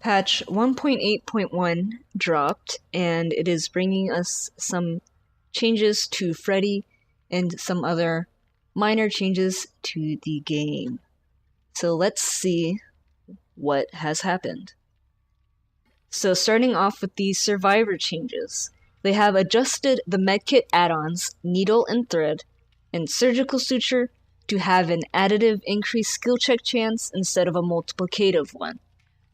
Patch 1.8.1 dropped, and it is bringing us some changes to Freddy and some other minor changes to the game. So let's see what has happened. So starting off with the survivor changes. They have adjusted the medkit add-ons Needle and Thread and Surgical Suture to have an additive increased skill check chance instead of a multiplicative one.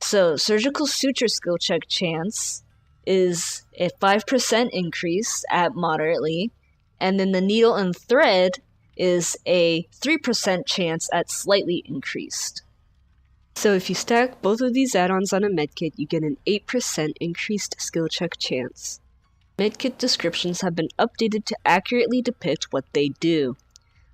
So Surgical Suture skill check chance is a 5% increase at moderately, and then the Needle and Thread is a 3% chance at slightly increased. So if you stack both of these add-ons on a medkit, you get an 8% increased skill check chance. Medkit descriptions have been updated to accurately depict what they do.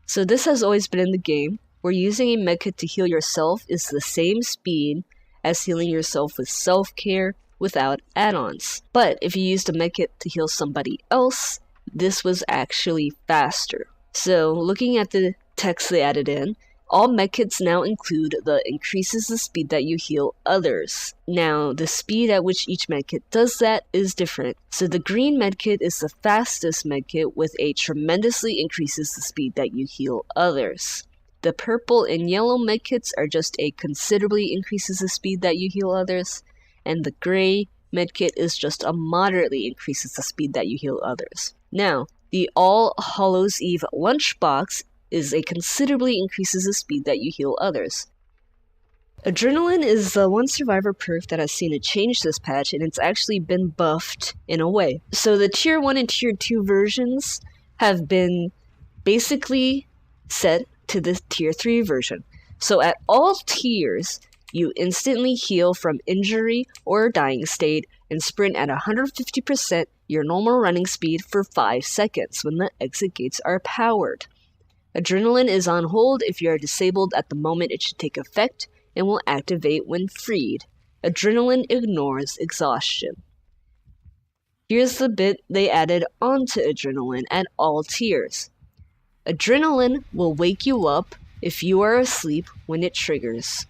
So this has always been in the game, where using a medkit to heal yourself is the same speed as healing yourself with self-care without add-ons. But if you used a medkit to heal somebody else, this was actually faster. So looking at the text they added in, all medkits now include the increases the speed that you heal others. Now, the speed at which each medkit does that is different. So the green medkit is the fastest medkit with a tremendously increases the speed that you heal others. The purple and yellow medkits are just a considerably increases the speed that you heal others. And the gray medkit is just a moderately increases the speed that you heal others. Now, the All Hallows Eve lunchbox is a considerably increases the speed that you heal others. Adrenaline is the one survivor perk that has seen a change this patch, and it's actually been buffed in a way. So the tier 1 and tier 2 versions have been basically set to the tier 3 version. So at all tiers, you instantly heal from injury or dying state and sprint at 150% your normal running speed for 5 seconds when the exit gates are powered. Adrenaline is on hold if you are disabled at the moment it should take effect and will activate when freed. Adrenaline ignores exhaustion. Here's the bit they added onto Adrenaline at all tiers. Adrenaline will wake you up if you are asleep when it triggers.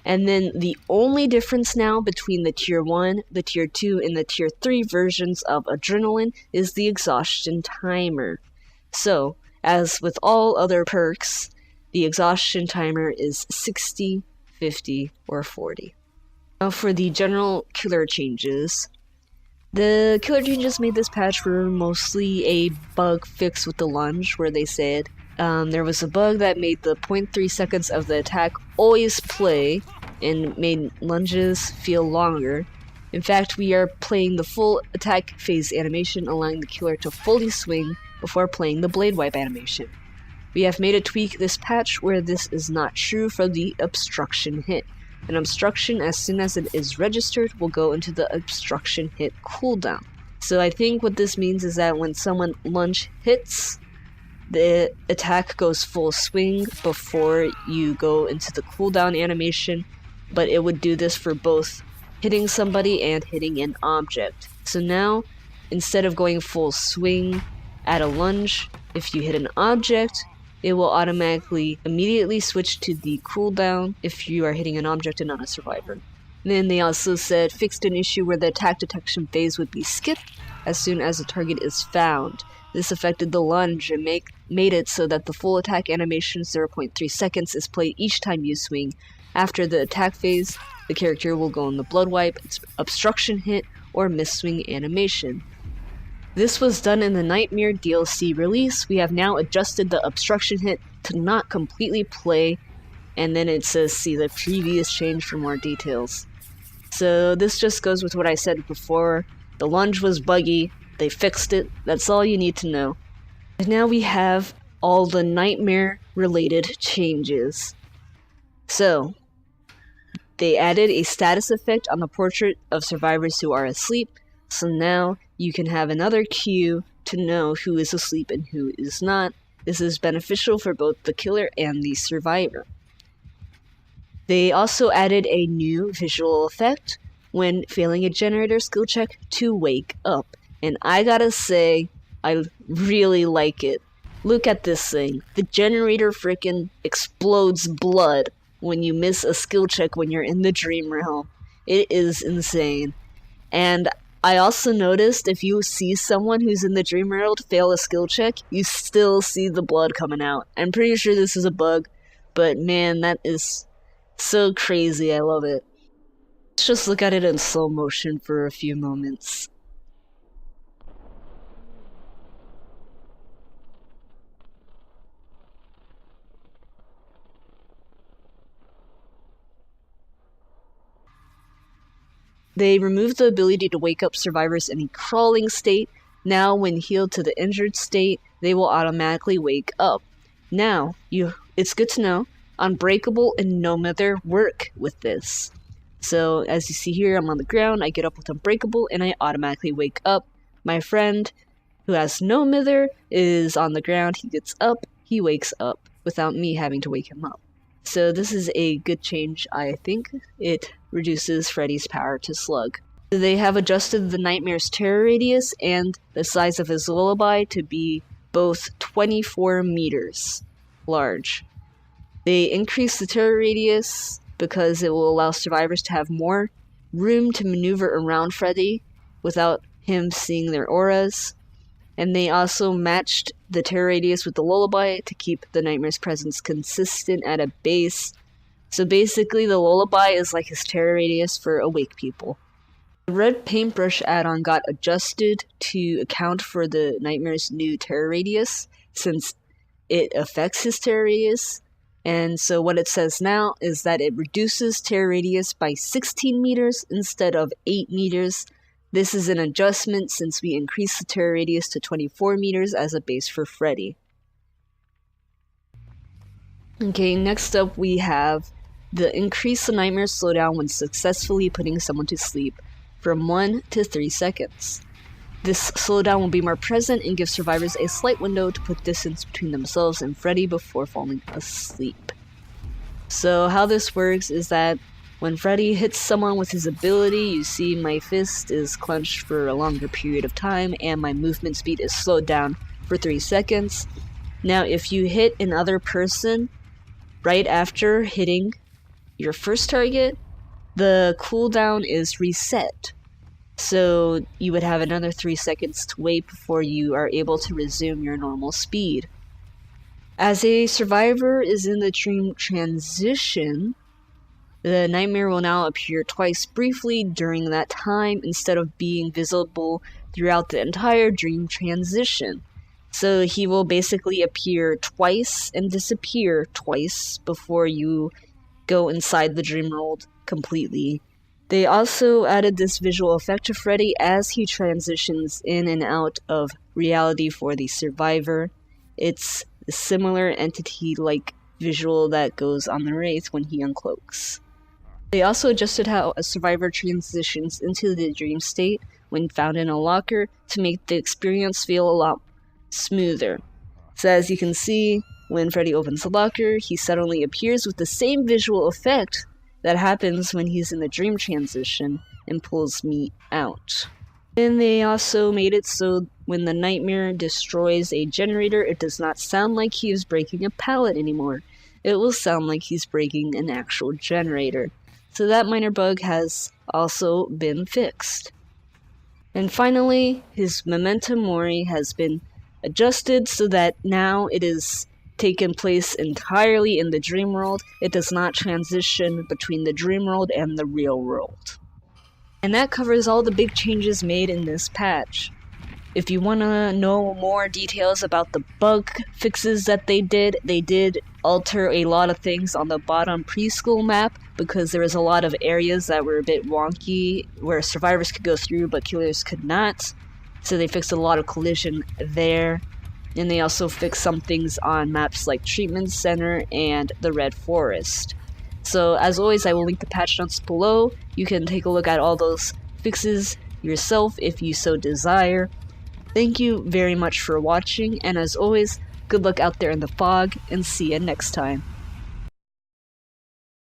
And then the only difference now between the tier 1, the tier 2, and the tier 3 versions of Adrenaline is the exhaustion timer. So, as with all other perks, the exhaustion timer is 60, 50, or 40. Now for the general killer changes. The killer changes made this patch were mostly a bug fix with the lunge, where they said there was a bug that made the 0.3 seconds of the attack always play and made lunges feel longer. In fact, we are playing the full attack phase animation, allowing the killer to fully swing before playing the blade wipe animation. We have made a tweak this patch where this is not true for the obstruction hit. An obstruction, as soon as it is registered, will go into the obstruction hit cooldown. So I think what this means is that when someone lunge hits, the attack goes full swing before you go into the cooldown animation, but it would do this for both hitting somebody and hitting an object. So now, instead of going full swing at a lunge, if you hit an object, it will automatically immediately switch to the cooldown if you are hitting an object and not a survivor. And then they also said fixed an issue where the attack detection phase would be skipped as soon as the target is found. This affected the lunge and made it so that the full attack animation 0.3 seconds is played each time you swing. After the attack phase, the character will go in the blood wipe, obstruction hit, or miss swing animation. This was done in the Nightmare DLC release. We have now adjusted the obstruction hit to not completely play, and then it says see the previous change for more details. So this just goes with what I said before. The lunge was buggy, they fixed it, that's all you need to know. And now we have all the Nightmare related changes. So, they added a status effect on the portrait of survivors who are asleep, so now you can have another cue to know who is asleep and who is not. This is beneficial for both the killer and the survivor. They also added a new visual effect when failing a generator skill check to wake up. And I gotta say, I really like it. Look at this thing. The generator frickin' explodes blood when you miss a skill check when you're in the dream realm. It is insane. And I also noticed if you see someone who's in the dream world fail a skill check, you still see the blood coming out. I'm pretty sure this is a bug, but man, that is so crazy. I love it. Let's just look at it in slow motion for a few moments. They remove the ability to wake up survivors in a crawling state. Now, when healed to the injured state, they will automatically wake up. Now, it's good to know, Unbreakable and No Mither work with this. So, as you see here, I'm on the ground, I get up with Unbreakable, and I automatically wake up. My friend, who has No Mither, is on the ground, he gets up, he wakes up, without me having to wake him up. So this is a good change, I think. It reduces Freddy's power to slug. They have adjusted the Nightmare's terror radius and the size of his lullaby to be both 24 meters large. They increase the terror radius because it will allow survivors to have more room to maneuver around Freddy without him seeing their auras. And they also matched the terror radius with the lullaby to keep the Nightmare's presence consistent at a base. So basically, the lullaby is like his terror radius for awake people. The red paintbrush add-on got adjusted to account for the Nightmare's new terror radius, since it affects his terror radius. And so what it says now is that it reduces terror radius by 16 meters instead of 8 meters. This is an adjustment since we increased the terror radius to 24 meters as a base for Freddy. Okay, next up we have the increase the Nightmare slowdown when successfully putting someone to sleep from 1 to 3 seconds. This slowdown will be more present and give survivors a slight window to put distance between themselves and Freddy before falling asleep. So how this works is that when Freddy hits someone with his ability, you see my fist is clenched for a longer period of time and my movement speed is slowed down for 3 seconds. Now if you hit another person right after hitting your first target, the cooldown is reset. So you would have another 3 seconds to wait before you are able to resume your normal speed. As a survivor is in the dream transition, the Nightmare will now appear twice briefly during that time instead of being visible throughout the entire dream transition. So he will basically appear twice and disappear twice before you go inside the dream world completely. They also added this visual effect to Freddy as he transitions in and out of reality for the survivor. It's a similar entity-like visual that goes on the Wraith when he uncloaks. They also adjusted how a survivor transitions into the dream state when found in a locker to make the experience feel a lot smoother. So as you can see, when Freddy opens the locker, he suddenly appears with the same visual effect that happens when he's in the dream transition and pulls me out. Then they also made it so when the Nightmare destroys a generator, it does not sound like he is breaking a pallet anymore. It will sound like he's breaking an actual generator. So that minor bug has also been fixed. And finally, his Memento Mori has been adjusted so that now it is taken place entirely in the dream world. It does not transition between the dream world and the real world. And that covers all the big changes made in this patch. If you want to know more details about the bug fixes that they did alter a lot of things on the bottom preschool map because there was a lot of areas that were a bit wonky where survivors could go through but killers could not. So they fixed a lot of collision there. And they also fixed some things on maps like Treatment Center and the Red Forest. So as always, I will link the patch notes below. You can take a look at all those fixes yourself if you so desire. Thank you very much for watching, and as always, good luck out there in the fog, and see you next time.